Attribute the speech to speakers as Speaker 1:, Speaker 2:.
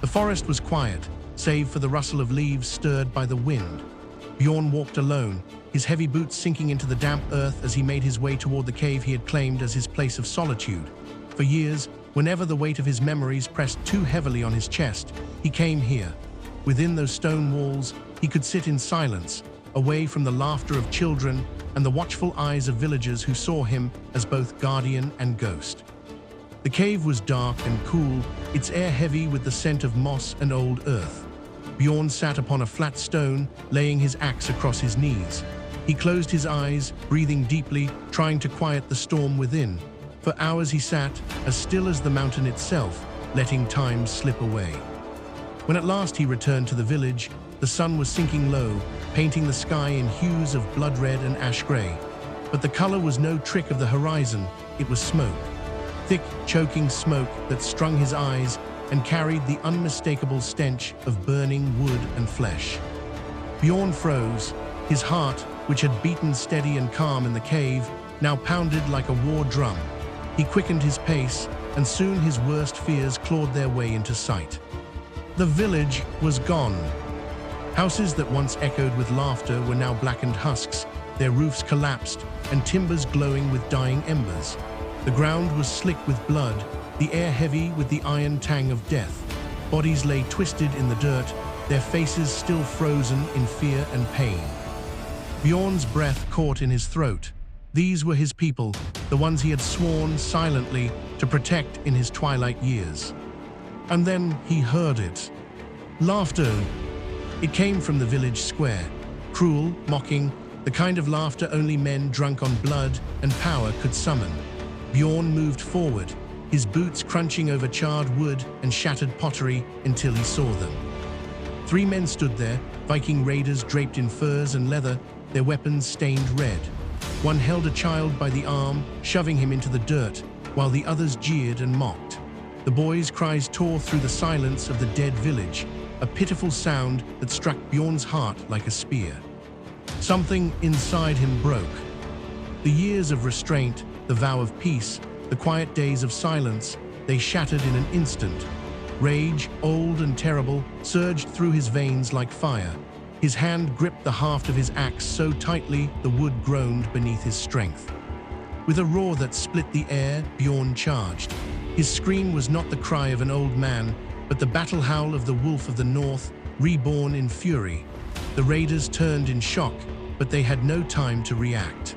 Speaker 1: The forest was quiet, save for the rustle of leaves stirred by the wind. Bjorn walked alone, his heavy boots sinking into the damp earth as he made his way toward the cave he had claimed as his place of solitude. For years, whenever the weight of his memories pressed too heavily on his chest, he came here. Within those stone walls, he could sit in silence, away from the laughter of children and the watchful eyes of villagers who saw him as both guardian and ghost. The cave was dark and cool, its air heavy with the scent of moss and old earth. Bjorn sat upon a flat stone, laying his axe across his knees. He closed his eyes, breathing deeply, trying to quiet the storm within. For hours he sat, as still as the mountain itself, letting time slip away. When at last he returned to the village, the sun was sinking low, painting the sky in hues of blood red and ash gray. But the color was no trick of the horizon, it was smoke. Thick, choking smoke that strung his eyes and carried the unmistakable stench of burning wood and flesh. Bjorn froze, his heart, which had beaten steady and calm in the cave, now pounded like a war drum. He quickened his pace, and soon his worst fears clawed their way into sight. The village was gone. Houses that once echoed with laughter were now blackened husks, their roofs collapsed, and timbers glowing with dying embers. The ground was slick with blood, the air heavy with the iron tang of death. Bodies lay twisted in the dirt, their faces still frozen in fear and pain. Bjorn's breath caught in his throat. These were his people, the ones he had sworn silently to protect in his twilight years. And then he heard it. Laughter. It came from the village square. Cruel, mocking, the kind of laughter only men drunk on blood and power could summon. Bjorn moved forward, his boots crunching over charred wood and shattered pottery until he saw them. 3 men stood there, Viking raiders draped in furs and leather, their weapons stained red. One held a child by the arm, shoving him into the dirt, while the others jeered and mocked. The boys' cries tore through the silence of the dead village, a pitiful sound that struck Bjorn's heart like a spear. Something inside him broke. The years of restraint, the vow of peace, the quiet days of silence, they shattered in an instant. Rage, old and terrible, surged through his veins like fire. His hand gripped the haft of his axe so tightly the wood groaned beneath his strength. With a roar that split the air, Bjorn charged. His scream was not the cry of an old man, but the battle howl of the wolf of the north, reborn in fury. The raiders turned in shock, but they had no time to react.